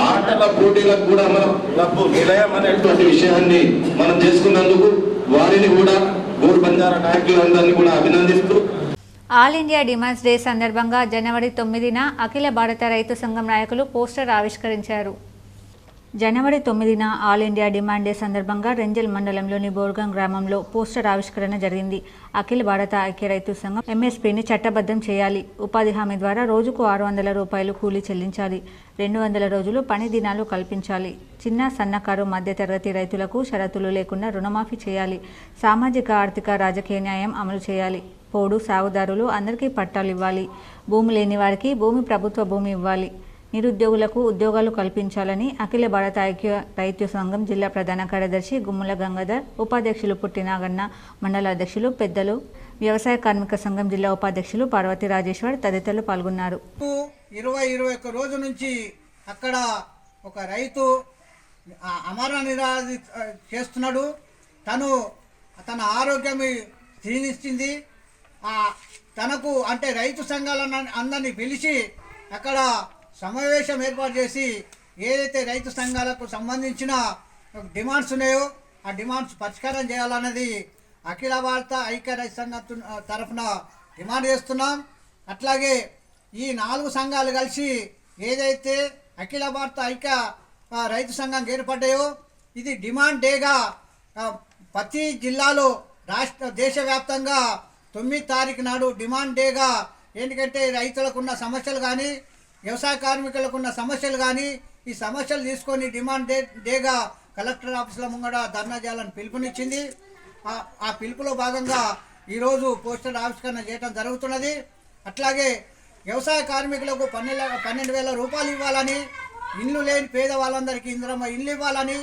ఆటల పోటీలకు కూడా మనం క్లబ్ నిలయం అనేటువంటి విషయాన్ని మనం చేసుకున్నందుకు వారిని కూడా గోర్ బంజారా నాయకులందరినీ కూడా అభినందిస్తూ ఆల్ ఇండియా డిమాండ్స్ డే సందర్భంగా జనవరి 9న అఖిల భారత రైతు సంఘం నాయకులు పోస్టర్ ఆవిష్కరించారు. జనవరి 9న ఆల్ ఇండియా డిమాండ్ డే సందర్భంగా రెంజల్ మండలంలోని బోర్గం గ్రామంలో పోస్టర్ ఆవిష్కరణ జరిగింది. అఖిల భారత ఐక్య రైతు సంఘం ఎంఎస్పీని చట్టబద్ధం చేయాలి. ఉపాధి హామీ ద్వారా రోజుకు 600 రూపాయలు కూలీ చెల్లించాలి. 200 రోజులు పని దినాలు కల్పించాలి. చిన్న సన్నకారు మధ్యతరగతి రైతులకు షరతులు లేకుండా రుణమాఫీ చేయాలి. సామాజిక ఆర్థిక రాజకీయ న్యాయం అమలు చేయాలి. పోడు సాగుదారులు అందరికీ పట్టాలు ఇవ్వాలి. భూమి లేని వారికి భూమి ప్రభుత్వ భూమి ఇవ్వాలి. నిరుద్యోగులకు ఉద్యోగాలు కల్పించాలని అఖిల భారత ఐక్య రైతు సంఘం జిల్లా ప్రధాన కార్యదర్శి గుమ్ముల గంగాధర్, ఉపాధ్యక్షులు పుట్టినాగన్న, మండల అధ్యక్షులు పెద్దలు, వ్యవసాయ కార్మిక సంఘం జిల్లా ఉపాధ్యక్షులు పార్వతి రాజేశ్వర్ తదితరులు పాల్గొన్నారు. 21 రోజు నుంచి అక్కడ ఒక రైతు అమర నిరాధి చేస్తున్నాడు. తన ఆరోగ్యం క్షీణిస్తుంది. తనకు అంటే రైతు సంఘాలను అందరినీ పిలిచి అక్కడ సమావేశం ఏర్పాటు చేసి ఏదైతే రైతు సంఘాలకు సంబంధించిన డిమాండ్స్ ఉన్నాయో ఆ డిమాండ్స్ పరిష్కారం చేయాలన్నది అఖిల భారత ఐక్య రైతు సంఘం తరఫున డిమాండ్ చేస్తున్నాం. అట్లాగే ఈ 4 సంఘాలు కలిసి ఏదైతే అఖిల భారత ఐక్య రైతు సంఘం ఏర్పడ్డాయో ఇది డిమాండ్ డేగా ప్రతి జిల్లాలో దేశవ్యాప్తంగా 9 తారీఖు నాడు డిమాండ్ డేగా, ఎందుకంటే రైతులకు ఉన్న సమస్యలు కానీ వ్యవసాయ కార్మికులకు ఉన్న సమస్యలు కానీ ఈ సమస్యలు తీసుకొని డిమాండ్ డేగా కలెక్టర్ ఆఫీసుల ముంగడ ధర్నా చేయాలని పిలుపునిచ్చింది. ఆ పిలుపులో భాగంగా ఈరోజు పోస్టర్ ఆవిష్కరణ చేయడం జరుగుతున్నది. అట్లాగే వ్యవసాయ కార్మికులకు 12,000 రూపాయలు ఇవ్వాలని, ఇల్లు లేని పేద వాళ్ళందరికీ ఇందిరమ్మ ఇల్లు ఇవ్వాలని,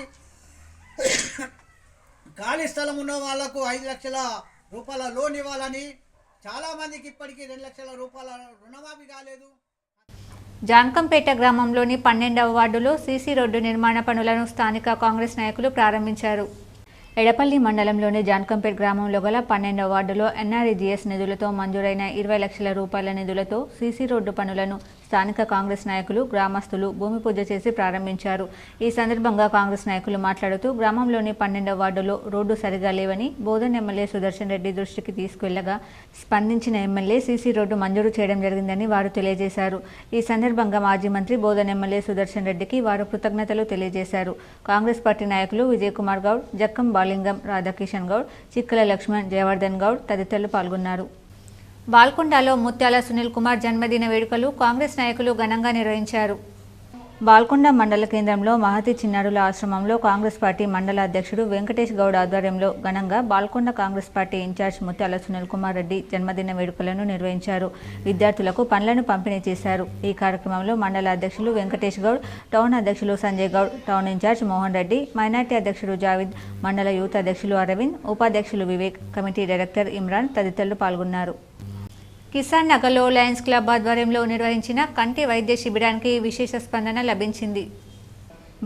ఖాళీ స్థలం ఉన్న వాళ్లకు 5 లక్షల రూపాయల లోన్ ఇవ్వాలని, చాలామందికి ఇప్పటికీ 2 లక్షల రూపాయల రుణమాఫీ కాలేదు. జాన్కంపేట గ్రామంలోని 12వ వార్డులో సీసీ రోడ్డు నిర్మాణ పనులను స్థానిక కాంగ్రెస్ నాయకులు ప్రారంభించారు. ఎడపల్లి మండలంలోని జాన్కంపేట్ గ్రామంలో గల 12వ వార్డులో ఎన్ఆర్ఈజీఎస్ నిధులతో మంజూరైన 20 లక్షల రూపాయల నిధులతో సీసీ రోడ్డు పనులను స్థానిక కాంగ్రెస్ నాయకులు, గ్రామస్తులు భూమి పూజ చేసి ప్రారంభించారు. ఈ సందర్భంగా కాంగ్రెస్ నాయకులు మాట్లాడుతూ గ్రామంలోని 12వ వార్డులో రోడ్డు సరిగా లేవని బోధన్ ఎమ్మెల్యే సుదర్శన్ రెడ్డి దృష్టికి తీసుకెళ్లగా స్పందించిన ఎమ్మెల్యే సీసీ రోడ్డు మంజూరు చేయడం జరిగిందని వారు తెలియజేశారు. ఈ సందర్భంగా మాజీ మంత్రి బోధన్ ఎమ్మెల్యే సుదర్శన్ రెడ్డికి వారు కృతజ్ఞతలు తెలియజేశారు. కాంగ్రెస్ పార్టీ నాయకులు విజయ్ కుమార్ గౌడ్, జక్కం బాలింగం, రాధాకిషన్ గౌడ్, చిక్కల లక్ష్మణ్, జయవర్ధన్ గౌడ్ తదితరులు పాల్గొన్నారు. బాల్కొండలో ముత్యాల సునీల్ కుమార్ జన్మదిన వేడుకలు కాంగ్రెస్ నాయకులు ఘనంగా నిర్వహించారు. బాల్కొండ మండల కేంద్రంలో మహతి చిన్నారుల ఆశ్రమంలో కాంగ్రెస్ పార్టీ మండల అధ్యక్షుడు వెంకటేష్ గౌడ్ ఆధ్వర్యంలో ఘనంగా బాల్కొండ కాంగ్రెస్ పార్టీ ఇన్ఛార్జ్ ముత్యాల సునీల్ కుమార్ రెడ్డి జన్మదిన వేడుకలను నిర్వహించారు. విద్యార్థులకు పండ్లను పంపిణీ చేశారు. ఈ కార్యక్రమంలో మండల అధ్యక్షులు వెంకటేష్ గౌడ్, టౌన్ అధ్యక్షులు Sanjay Goud, town in charge Mohan Reddy, minority అధ్యక్షుడు జావిద్, మండల యూత్ అధ్యక్షులు అరవింద్, ఉపాధ్యక్షులు వివేక్, కమిటీ డైరెక్టర్ ఇమ్రాన్ తదితరులు పాల్గొన్నారు. కిసాన్ నగర్లో లయన్స్ క్లబ్ ఆధ్వర్యంలో నిర్వహించిన కంటి వైద్య శిబిరానికి విశేష స్పందన లభించింది.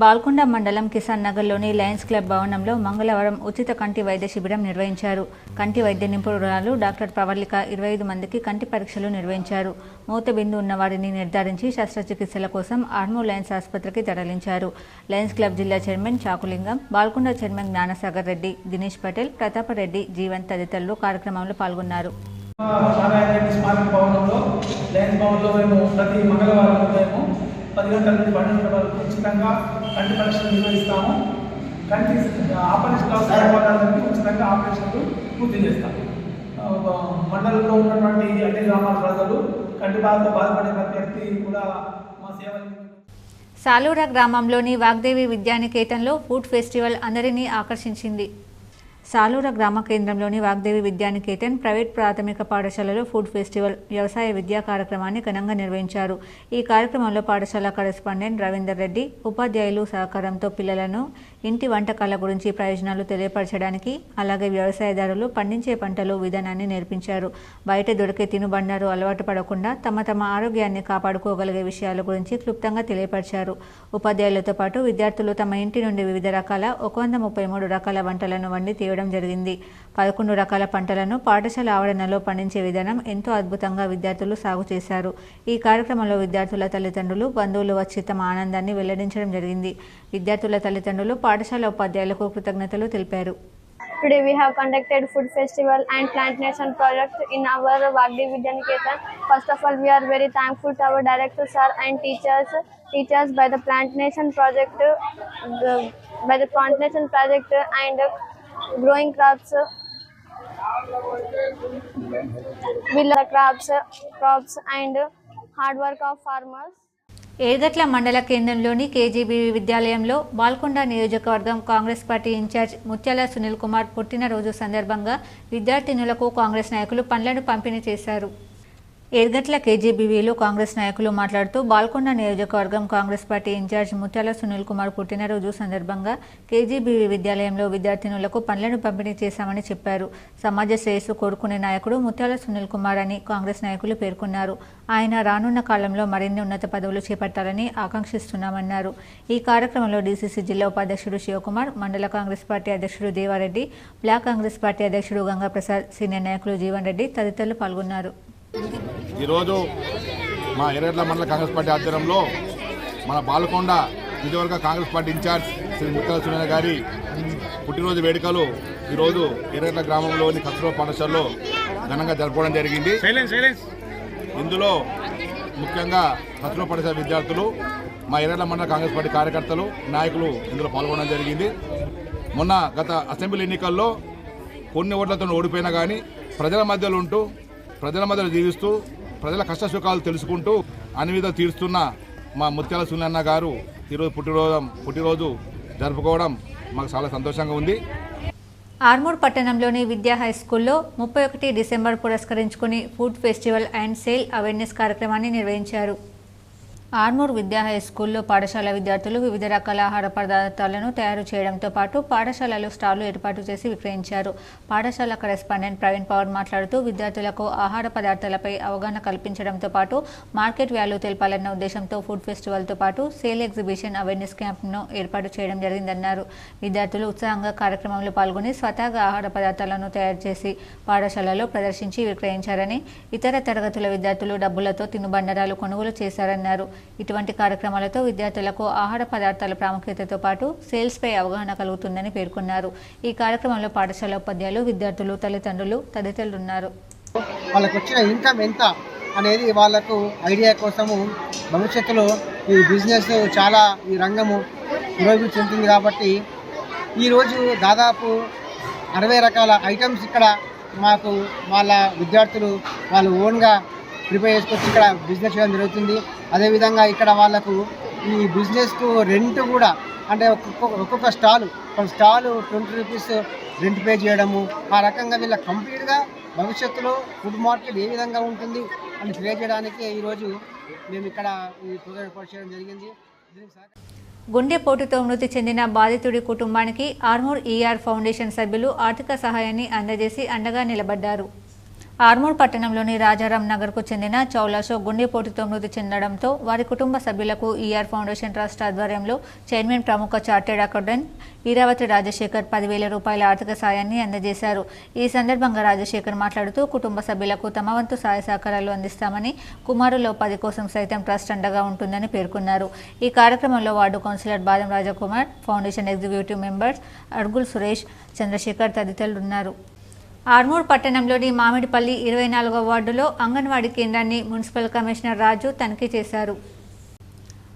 బాల్కొండ మండలం కిసాన్ నగర్లోని లయన్స్ క్లబ్ భవనంలో మంగళవారం ఉచిత కంటి వైద్య శిబిరం నిర్వహించారు. కంటి వైద్య నిపుణురాలు డాక్టర్ ప్రవళిక 25 మందికి కంటి పరీక్షలు నిర్వహించారు. మూతబిందు ఉన్న వారిని నిర్ధారించి శస్త్రచికిత్సల కోసం ఆర్మూర్ లయన్స్ ఆసుపత్రికి తరలించారు. లయన్స్ క్లబ్ జిల్లా చైర్మన్ చాకులింగం, బాల్కొండ చైర్మన్ జ్ఞానసాగర్ రెడ్డి, దినేష్ పటేల్, ప్రతాపరెడ్డి, జీవన్ తదితరులు కార్యక్రమంలో పాల్గొన్నారు. స్మారక భవనంలో లయన్స్ భవన్లో మేము ప్రతి మంగళవారం ఉదయం 10 గంటల నుండి 12 గంటల వరకు ఉచితంగా కంటి పరీక్షలు నిర్వహిస్తాము. కంటి ఆపరేషన్ అవసరం ఉచితంగా ఆపరేషన్లు పూర్తి చేస్తాము. మండలంలో ఉన్నటువంటి అన్ని గ్రామాల ప్రజలు కంటి బాధతో బాధపడే ప్రతి వ్యక్తి కూడా మా సేవలు సాలూరా గ్రామంలోని వాగ్దేవి విద్యానికేతన్లో ఫుడ్ ఫెస్టివల్ అందరినీ ఆకర్షించింది. సాలూరా గ్రామ కేంద్రంలోని వాగ్దేవి విద్యానికేతన్ ప్రైవేట్ ప్రాథమిక పాఠశాలలో ఫుడ్ ఫెస్టివల్ వ్యవసాయ విద్యా కార్యక్రమాన్ని ఘనంగా నిర్వహించారు. ఈ కార్యక్రమంలో పాఠశాల కరెస్పాండెంట్ రవీందర్ రెడ్డి, ఉపాధ్యాయులు సహకారంతో పిల్లలను ఇంటి వంటకాల గురించి ప్రయోజనాలు తెలియపరచడానికి, అలాగే వ్యవసాయదారులు పండించే పంటలు విధానాన్ని నేర్పించారు. బయట దొరికే తినుబండారు అలవాటు పడకుండా తమ ఆరోగ్యాన్ని కాపాడుకోగలిగే విషయాల గురించి క్లుప్తంగా తెలియపరిచారు. ఉపాధ్యాయులతో పాటు విద్యార్థులు తమ ఇంటి నుండి వివిధ రకాల 133 రకాల వంటలను వండి తీయడం జరిగింది. 11 రకాల పంటలను పాఠశాల ఆవరణలో పండించే విధానం ఎంతో అద్భుతంగా విద్యార్థులు సాగు చేశారు. ఈ కార్యక్రమంలో విద్యార్థుల తల్లిదండ్రులు, బంధువులు వచ్చి తమ ఆనందాన్ని వెల్లడించడం జరిగింది. విద్యార్థుల తల్లిదండ్రులు పాఠశాల ఉపాధ్యాయులకు కృతజ్ఞతలు తెలిపారు. Today we have conducted food festival and plant nation project in our Vagdevi Vidyaniketan. First of all, we are very thankful to our director sir and teachers by the plant nation project, and growing crops. We love crops and hard work of farmers. Yergatla మండల కేంద్రంలోని KGBV విద్యాలయంలో Balkonda నియోజకవర్గం Congress party incharge ముత్యాల సునీల్ కుమార్ పుట్టినరోజు సందర్భంగా విద్యార్థినులకు కాంగ్రెస్ నాయకులు పండ్లను పంపిణీ చేశారు. ఏర్గట్ల కేజీబీవీలో కాంగ్రెస్ నాయకులు మాట్లాడుతూ బాల్కొండ నియోజకవర్గం కాంగ్రెస్ పార్టీ ఇన్ఛార్జ్ ముత్యాల సునీల్ కుమార్ పుట్టినరోజు సందర్భంగా కేజీబీవీ విద్యాలయంలో విద్యార్థినులకు పండ్లను పంపిణీ చేశామని చెప్పారు. సమాజ శ్రేయస్సు కోరుకునే నాయకుడు ముత్యాల సునీల్ కుమార్ అని కాంగ్రెస్ నాయకులు పేర్కొన్నారు. ఆయన రానున్న కాలంలో మరిన్ని ఉన్నత పదవులు చేపట్టాలని ఆకాంక్షిస్తున్నామన్నారు. ఈ కార్యక్రమంలో డీసీసీ జిల్లా ఉపాధ్యక్షుడు శివకుమార్, మండల కాంగ్రెస్ పార్టీ అధ్యక్షుడు దేవారెడ్డి, బ్లాక్ కాంగ్రెస్ పార్టీ అధ్యక్షుడు గంగాప్రసాద్, సీనియర్ నాయకులు జీవన్ రెడ్డి తదితరులు పాల్గొన్నారు. ఈరోజు మా ఎర్రగడ్ల మండల కాంగ్రెస్ పార్టీ ఆధ్వర్యంలో మన బాల్కొండ నియోజకవర్గ కాంగ్రెస్ పార్టీ ఇన్ఛార్జ్ శ్రీ ముత్యాల సునీల్ గారి పుట్టినరోజు వేడుకలు ఈరోజు ఎర్రగడ్ల గ్రామంలోని కస్తూర్బా పాఠశాలలో ఘనంగా జరుపుకోవడం జరిగింది. ఇందులో ముఖ్యంగా కస్తూర్బా పాఠశాల విద్యార్థులు, మా ఎర్రగడ్ల మండల కాంగ్రెస్ పార్టీ కార్యకర్తలు, నాయకులు ఇందులో పాల్గొనడం జరిగింది. మొన్న గత అసెంబ్లీ ఎన్నికల్లో కొన్ని ఓట్లతో ఓడిపోయినా కానీ ప్రజల మధ్యలో ఉంటూ, ప్రజల మధ్యలో జీవిస్తూ, ప్రజల కష్ట సుఖాలు తెలుసుకుంటూ అన్ని విధాలు తీరుస్తున్న మా ముత్యాల సునీల్ అన్న గారు ఈరోజు పుట్టినరోజు జరుపుకోవడం మాకు చాలా సంతోషంగా ఉంది. ఆర్మూర్ పట్టణంలోని విద్యా హై స్కూల్లో 31 డిసెంబర్ పురస్కరించుకుని food festival and sale awareness కార్యక్రమాన్ని నిర్వహించారు. ఆర్మూర్ విద్యా హై స్కూల్లో పాఠశాల విద్యార్థులు వివిధ రకాల ఆహార పదార్థాలను తయారు చేయడంతో పాటు పాఠశాలలో స్టాళ్లు ఏర్పాటు చేసి విక్రయించారు. పాఠశాల కరెస్పాండెంట్ ప్రవీణ్ పవర్ మాట్లాడుతూ విద్యార్థులకు ఆహార పదార్థాలపై అవగాహన కల్పించడంతో పాటు మార్కెట్ వాల్యూ తెలపాలన్న ఉద్దేశంతో ఫుడ్ ఫెస్టివల్తో పాటు సేల్ ఎగ్జిబిషన్ అవేర్నెస్ క్యాంప్ను ఏర్పాటు చేయడం జరిగిందన్నారు. విద్యార్థులు ఉత్సాహంగా కార్యక్రమంలో పాల్గొని స్వతహాగా ఆహార పదార్థాలను తయారు చేసి పాఠశాలలో ప్రదర్శించి విక్రయించారని, ఇతర తరగతుల విద్యార్థులు డబ్బులతో తినుబండారాలు కొనుగోలు చేశారన్నారు. ఇటువంటి కార్యక్రమాలతో విద్యార్థులకు ఆహార పదార్థాల ప్రాముఖ్యతతో పాటు సేల్స్పై అవగాహన కలుగుతుందని పేర్కొన్నారు. ఈ కార్యక్రమంలో పాఠశాల ఉపాధ్యాయులు, విద్యార్థులు, తల్లిదండ్రులు తదితరులు ఉన్నారు. వాళ్ళకు వచ్చిన ఇన్కమ్ ఎంత అనేది వాళ్ళకు ఐడియా కోసము భవిష్యత్తులో ఈ బిజినెస్ చాలా ఈ రంగము పురోగతి చెందుతుంది కాబట్టి ఈరోజు దాదాపు 60 రకాల ఐటమ్స్ ఇక్కడ మాకు వాళ్ళ విద్యార్థులు వాళ్ళు ఓన్గా ప్రిపేర్ చేసుకొచ్చి ఇక్కడ బిజినెస్ చేయడం జరుగుతుంది. అదేవిధంగా ఇక్కడ వాళ్ళకు ఈ బిజినెస్కు రెంట్ కూడా, అంటే ఒక్కొక్క స్టాలు 20 రూపీస్ రెంట్ పే చేయడము, ఆ రకంగా వీళ్ళ కంప్లీట్గా భవిష్యత్తులో ఫుడ్ మార్కెట్ ఏ విధంగా ఉంటుంది అని తెలియజేయడానికి ఈరోజు మేము ఇక్కడ ఈ ప్రోగ్రాం ఏర్పాటు చేయడం జరిగింది. గుండెపోటుతో మృతి చెందిన బాధితుడి కుటుంబానికి ఆర్మూర్ ఈఆర్ ఫౌండేషన్ సభ్యులు ఆర్థిక సహాయాన్ని అందజేసి అండగా నిలబడ్డారు. ఆర్మూర్ పట్టణంలోని రాజారాం నగర్కు చెందిన చౌలాషో గుండెపోటుతో మృతి చెందడంతో వారి కుటుంబ సభ్యులకు ఈఆర్ ఫౌండేషన్ ట్రస్ట్ ఆధ్వర్యంలో చైర్మన్ ప్రముఖ చార్టెడ్ అకౌంటెంట్ ఈరావతి రాజశేఖర్ 10,000 రూపాయల ఆర్థిక సాయాన్ని అందజేశారు. ఈ సందర్భంగా రాజశేఖర్ మాట్లాడుతూ కుటుంబ సభ్యులకు తమ వంతు సహాయ సహకారాలు అందిస్తామని, కుమారులో 10 కోసం సైతం ట్రస్ట్ అండగా ఉంటుందని పేర్కొన్నారు. ఈ కార్యక్రమంలో ward councillor Badam Rajkumar, foundation executive members Adgul Suresh, Chandrashekar తదితరులు ఉన్నారు. ఆర్మూర్ పట్టణంలోని మామిడిపల్లి 24వ వార్డులో అంగన్వాడీ కేంద్రాన్ని మున్సిపల్ కమిషనర్ రాజు తనిఖీ చేశారు.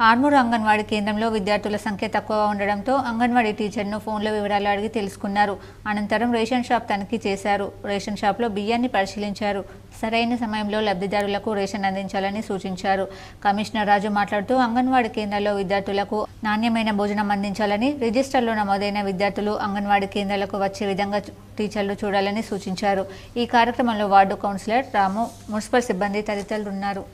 ఆర్మూరు అంగన్వాడీ కేంద్రంలో విద్యార్థుల సంఖ్య తక్కువగా ఉండడంతో అంగన్వాడీ టీచర్ను ఫోన్లో వివరాలు అడిగి తెలుసుకున్నారు. అనంతరం రేషన్ షాప్ తనిఖీ చేశారు. రేషన్ షాప్లో బియ్యాన్ని పరిశీలించారు. సరైన సమయంలో లబ్ధిదారులకు రేషన్ అందించాలని సూచించారు. కమిషనర్ రాజు మాట్లాడుతూ అంగన్వాడీ కేంద్రాల్లో విద్యార్థులకు నాణ్యమైన భోజనం అందించాలని, రిజిస్టర్లో నమోదైన విద్యార్థులు అంగన్వాడీ కేంద్రాలకు వచ్చే విధంగా టీచర్లు చూడాలని సూచించారు. ఈ కార్యక్రమంలో వార్డు కౌన్సిలర్ రాము, మున్సిపల్ సిబ్బంది తదితరులు ఉన్నారు.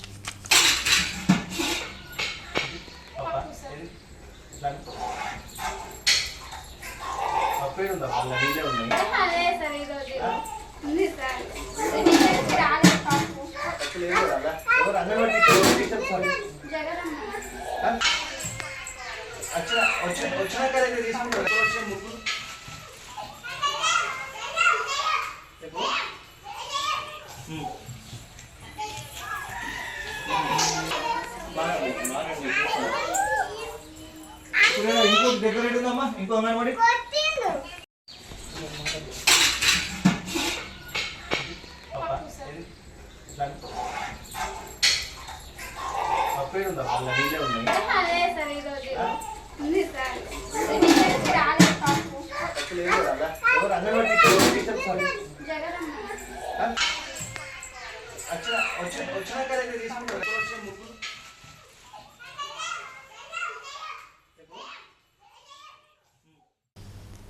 ఇంకో దగ్గర ఉందమ్మా, ఇంకో అంగన్వాడి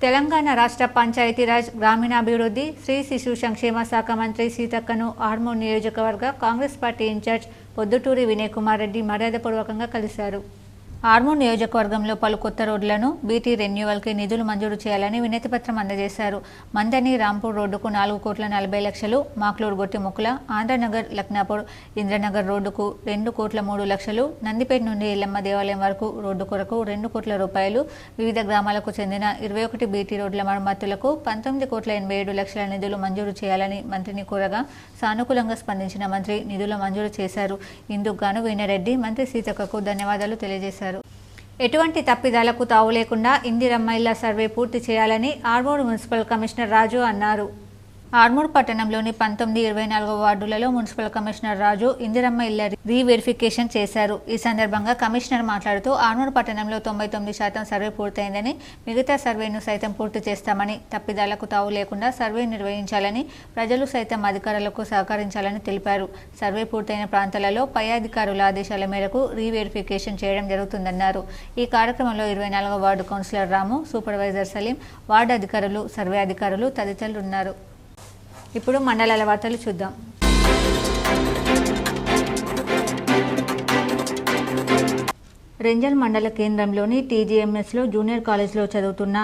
తెలంగాణ రాష్ట్ర పంచాయతీరాజ్ గ్రామీణాభివృద్ధి, శ్రీ శిశు సంక్షేమ శాఖ మంత్రి సీతక్కను ఆర్మూర్ నియోజకవర్గ కాంగ్రెస్ పార్టీ ఇన్ఛార్జ్ పొద్దుటూరి వినయ్ కుమార్ రెడ్డి మర్యాదపూర్వకంగా కలిశారు. ఆర్మూర్ నియోజకవర్గంలో పలు కొత్త రోడ్లను బీటీ రెన్యువల్కి నిధులు మంజూరు చేయాలని వినతిపత్రం అందజేశారు. మందని రాంపూర్ రోడ్డుకు 4,40,00,000, మాక్లూరు గొట్టిముక్కుల, ఆంధ్రనగర్ లక్నాపూర్ ఇంద్రనగర్ రోడ్డుకు 2,03,00,000, నందిపేట నుండి ఎల్లమ్మ దేవాలయం వరకు రోడ్డు కొరకు 2 కోట్ల రూపాయలు, వివిధ గ్రామాలకు చెందిన 21 బీటీ రోడ్ల మరమ్మతులకు 19,87,00,000 నిధులు మంజూరు చేయాలని మంత్రిని కోరగా సానుకూలంగా స్పందించిన మంత్రి నిధుల మంజూరు చేశారు. ఇందుకు గాను వీణారెడ్డి మంత్రి సీతక్కకు ధన్యవాదాలు తెలియజేశారు. ఎటువంటి తప్పిదాలకు తావు లేకుండా ఇందిరమ్మ ఇళ్ల సర్వే పూర్తి చేయాలని ఆర్మూర్ మున్సిపల్ కమిషనర్ రాజు అన్నారు. ఆర్మూర్ పట్టణంలోని 19, 24 వార్డులలో మున్సిపల్ కమిషనర్ రాజు ఇందిరమ్మ ఇళ్ల రీవెరిఫికేషన్ చేశారు. ఈ సందర్భంగా కమిషనర్ మాట్లాడుతూ ఆర్మూర్ పట్టణంలో 99% సర్వే పూర్తయిందని, మిగతా సర్వేను సైతం పూర్తి చేస్తామని, తప్పిదాలకు తావు లేకుండా సర్వే నిర్వహించాలని, ప్రజలు సైతం అధికారులకు సహకరించాలని తెలిపారు. సర్వే పూర్తయిన ప్రాంతాలలో పై అధికారుల ఆదేశాల మేరకు రీవెరిఫికేషన్ చేయడం జరుగుతుందన్నారు. ఈ కార్యక్రమంలో 24వ వార్డు కౌన్సిలర్ రాము, సూపర్వైజర్ సలీం, వార్డు అధికారులు, సర్వే అధికారులు తదితరులు ఉన్నారు. ఇప్పుడు మండలాల వార్తలు చూద్దాం. రెంజల్ మండల కేంద్రంలోని టీజీఎంఎస్లో జూనియర్ కాలేజ్లో చదువుతున్న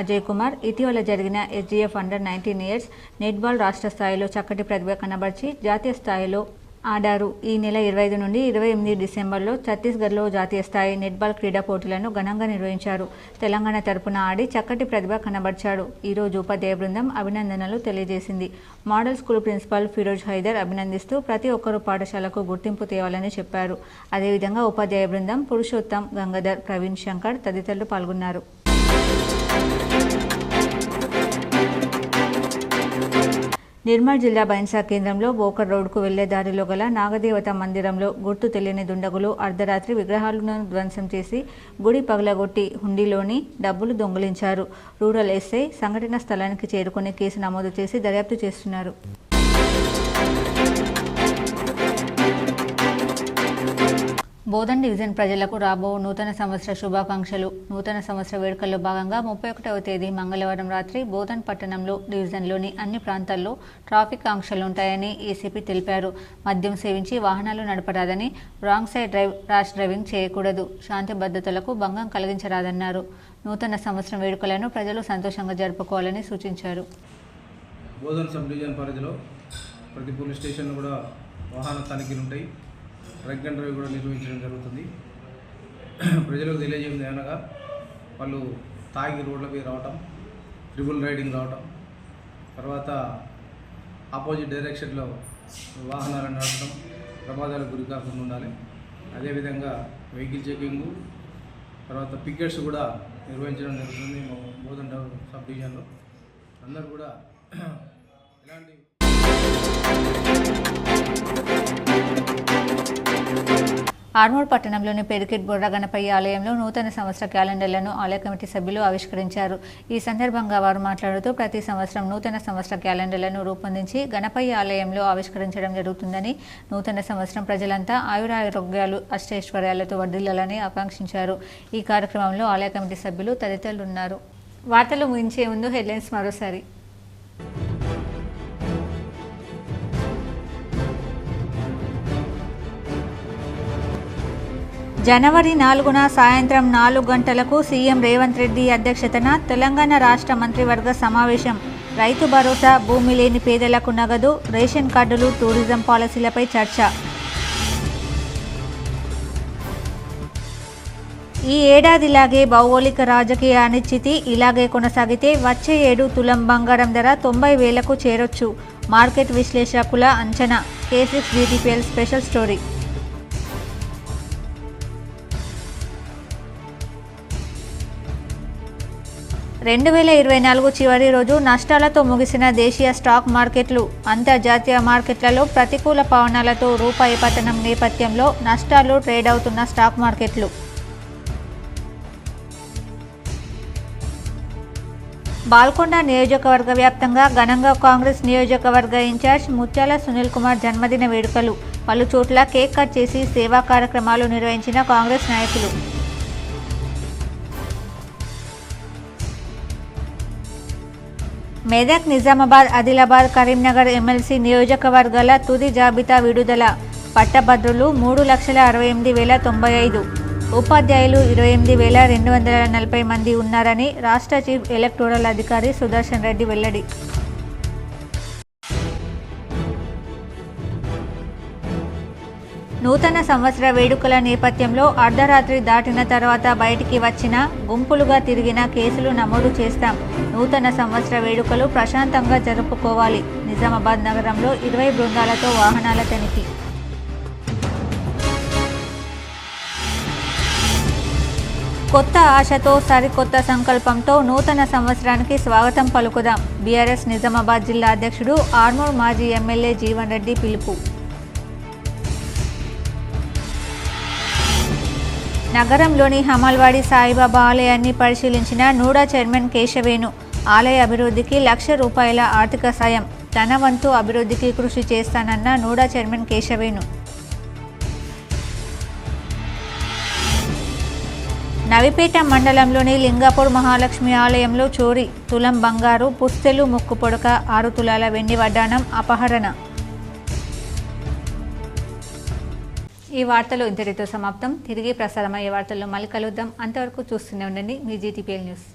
అజయ్ కుమార్ ఇటీవల జరిగిన ఎస్జీఎఫ్ అండర్ 19 ఇయర్స్ నెట్బాల్ రాష్ట్ర స్థాయిలో చక్కటి ప్రతిభ కనబర్చి జాతీయ స్థాయిలో ఆడారు. ఈ నెల 25 నుండి 28 డిసెంబర్లో ఛత్తీస్గఢ్లో జాతీయ స్థాయి నెట్బాల్ క్రీడా పోటీలను ఘనంగా నిర్వహించారు. తెలంగాణ తరపున ఆడి చక్కటి ప్రతిభ కనబర్చాడు. ఈరోజు ఉపాధ్యాయ బృందం అభినందనలు తెలియజేసింది. Model school principal Firoz Haider అభినందిస్తూ ప్రతి ఒక్కరూ పాఠశాలకు గుర్తింపు తేవాలని చెప్పారు. అదేవిధంగా ఉపాధ్యాయ బృందం పురుషోత్తం, గంగాధర్, ప్రవీణ్ శంకర్ తదితరులు పాల్గొన్నారు. నిర్మల్ జిల్లా బైన్సా కేంద్రంలో బోకర్ రోడ్డుకు వెళ్లే దారిలో గల నాగదేవత మందిరంలో గుర్తు తెలియని దుండగులు అర్ధరాత్రి విగ్రహాలను ధ్వంసం చేసి గుడి పగలగొట్టి హుండీలోని డబ్బులు దొంగిలించారు. రూరల్ ఎస్ఐ సంఘటన స్థలానికి చేరుకుని కేసు నమోదు చేసి దర్యాప్తు చేస్తున్నారు. బోధన్ డివిజన్ ప్రజలకు రాబో నూతన సంవత్సర శుభాకాంక్షలు. నూతన సంవత్సర వేడుకల్లో భాగంగా 31వ తేదీ మంగళవారం రాత్రి బోధన్ పట్టణంలో డివిజన్లోని అన్ని ప్రాంతాల్లో ట్రాఫిక్ ఆంక్షలుంటాయని ఏసీపీ తెలిపారు. మద్యం సేవించి వాహనాలు నడపరాదని, రాంగ్ సైడ్ ర్యాష్ డ్రైవింగ్ చేయకూడదు, శాంతి భద్రతలకు భంగం కలిగించరాదన్నారు. నూతన సంవత్సరం వేడుకలను ప్రజలు సంతోషంగా జరుపుకోవాలని సూచించారు. బోధన్ సబ్ డివిజన్ పరిధిలో ప్రతి పోలీస్ స్టేషన్లో కూడా వాహన తనిఖీలు ఉంటాయి. డ్రగ్ అండ్ డ్రైవ్ కూడా నిర్వహించడం జరుగుతుంది. ప్రజలకు తెలియజేయండి అనగా వాళ్ళు తాగి రోడ్లపై రావటం, ట్రిపుల్ రైడింగ్ రావటం, తర్వాత ఆపోజిట్ డైరెక్షన్లో వాహనాలను నడపడం, ప్రమాదాలకు గురి కాకుండా ఉండాలి. అదేవిధంగా వెహికల్ చెకింగు, తర్వాత పికెట్స్ కూడా నిర్వహించడం జరుగుతుంది. బోధన్ సబ్ డివిజన్లో అందరూ కూడా ఎలాంటి ఆర్మూర్ పట్టణంలోని పెరికిట్ బుర్ర గణపయ్య ఆలయంలో నూతన సంవత్సర క్యాలెండర్లను ఆలయ కమిటీ సభ్యులు ఆవిష్కరించారు. ఈ సందర్భంగా వారు మాట్లాడుతూ ప్రతి సంవత్సరం నూతన సంవత్సర క్యాలెండర్లను రూపొందించి గణపయ్య ఆలయంలో ఆవిష్కరించడం జరుగుతుందని, నూతన సంవత్సరం ప్రజలంతా ఆయురారోగ్యాలు అష్టైశ్వర్యాలతో వర్ధిల్లాలని ఆకాంక్షించారు. ఈ కార్యక్రమంలో ఆలయ కమిటీ సభ్యులు తదితరులు ఉన్నారు. వార్తలు ముగించే ముందు హెడ్లైన్స్ మరోసారి. జనవరి 4న సాయంత్రం 4 గంటలకు సీఎం రేవంత్ రెడ్డి అధ్యక్షతన తెలంగాణ రాష్ట్ర మంత్రివర్గ సమావేశం. రైతు భరోసా, భూమి లేని పేదలకు నగదు, రేషన్ కార్డులు, టూరిజం పాలసీలపై చర్చ. ఈ ఏడాదిలాగే భౌగోళిక రాజకీయ అనిశ్చితి ఇలాగే కొనసాగితే వచ్చే ఏడు తులం బంగారం ధర 90,000కు చేరొచ్చు. మార్కెట్ విశ్లేషకుల అంచనా. K6 GTPL special story. 2024 చివరి రోజు నష్టాలతో ముగిసిన దేశీయ స్టాక్ మార్కెట్లు. అంతర్జాతీయ మార్కెట్లలో ప్రతికూల పవనాలతో రూపాయి పతనం నేపథ్యంలో నష్టాలు ట్రేడ్ అవుతున్న స్టాక్ మార్కెట్లు. బాల్కొండ నియోజకవర్గ వ్యాప్తంగా ఘనంగా కాంగ్రెస్ నియోజకవర్గ ఇన్ఛార్జ్ ముత్యాల సునీల్ కుమార్ జన్మదిన వేడుకలు. పలు చోట్ల కేక్ కట్ చేసి సేవా కార్యక్రమాలు నిర్వహించిన కాంగ్రెస్ నాయకులు. మెదక్, నిజామాబాద్, ఆదిలాబాద్, కరీంనగర్ ఎమ్మెల్సీ నియోజకవర్గాల తుది జాబితా విడుదల. పట్టభద్రులు 3,68,095, ఉపాధ్యాయులు 28,240 మంది ఉన్నారని రాష్ట్ర చీఫ్ ఎలక్టోరల్ అధికారి సుదర్శన్ రెడ్డి వెల్లడి. నూతన సంవత్సర వేడుకల నేపథ్యంలో అర్ధరాత్రి దాటిన తర్వాత బయటికి వచ్చిన, గుంపులుగా తిరిగిన కేసులు నమోదు చేస్తాం. నూతన సంవత్సర వేడుకలు ప్రశాంతంగా జరుపుకోవాలి. నిజామాబాద్ నగరంలో 20 బృందాలతో వాహనాల తనిఖీ. కొత్త ఆశతో సరికొత్త సంకల్పంతో నూతన సంవత్సరానికి స్వాగతం పలుకుదాం. బీఆర్ఎస్ నిజామాబాద్ జిల్లా అధ్యక్షుడు, ఆర్మూర్ మాజీ ఎమ్మెల్యే జీవన్ రెడ్డి పిలుపు. నగరంలోని హమల్వాడి సాయిబాబా ఆలయాన్ని పరిశీలించిన నూడా చైర్మన్ కేశవేణు. ఆలయ అభివృద్ధికి ₹1,00,000 ఆర్థిక సాయం. తన వంతు అభివృద్ధికి కృషి చేస్తానన్న నూడా చైర్మన్ కేశవేణు. నవిపేట మండలంలోని లింగాపూర్ మహాలక్ష్మి ఆలయంలో చోరీ. తులం బంగారు, పుస్తెలు, ముక్కు పొడక, 6 తులాల వెండి వడ్డాణం అపహరణ. ఈ వార్తలు ఇంతటితో సమాప్తం. తిరిగి ప్రసారమయ్యే వార్తల్లో మళ్ళీ కలుద్దాం. అంతవరకు చూస్తూనే ఉండండి మీ GTPL న్యూస్.